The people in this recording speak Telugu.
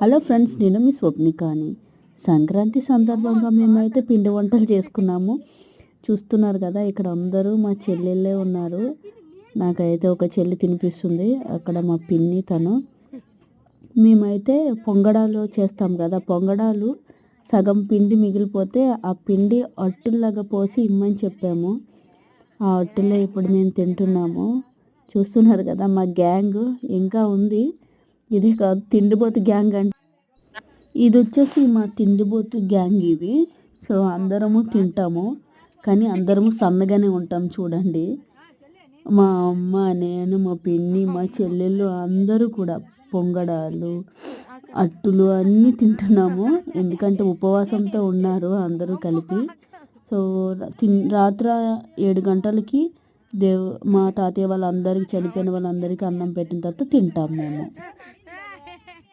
హలో ఫ్రెండ్స్, నేను మీ స్వప్నికాని. సంక్రాంతి సందర్భంగా మేమైతే పిండి వంటలు చేసుకున్నాము. చూస్తున్నారు కదా, ఇక్కడ అందరూ మా చెల్లెళ్ళే ఉన్నారు. నాకైతే ఒక చెల్లి తినిపిస్తుంది, అక్కడ మా పిన్ని తను. మేమైతే పొంగడాలు చేస్తాం కదా, పొంగడాలు సగం పిండి మిగిలిపోతే ఆ పిండి అట్టుల్లాగా పోసి ఇమ్మని చెప్పాము. ఆ అట్టులే ఇప్పుడు మేము తింటున్నాము. చూస్తున్నారు కదా, మా గ్యాంగ్ ఇంకా ఉంది. ఇది కాదు తిండిపోతు గ్యాంగ్ అంటే, ఇది వచ్చేసి మా తిండిపోతు గ్యాంగ్ ఇది. సో అందరము తింటాము, కానీ అందరము సన్నగానే ఉంటాం. చూడండి, మా అమ్మ, నేను, మా పిన్ని, మా చెల్లెళ్ళు అందరూ కూడా పొంగడాలు, అట్టులు అన్నీ తింటున్నాము. ఎందుకంటే ఉపవాసంతో ఉన్నారు అందరూ కలిపి. సో రాత్రి 7 గంటలకి మా తాతయ్య వాళ్ళందరికీ, చనిపోయిన వాళ్ళందరికీ అన్నం పెట్టిన తర్వాత తింటాం మేము.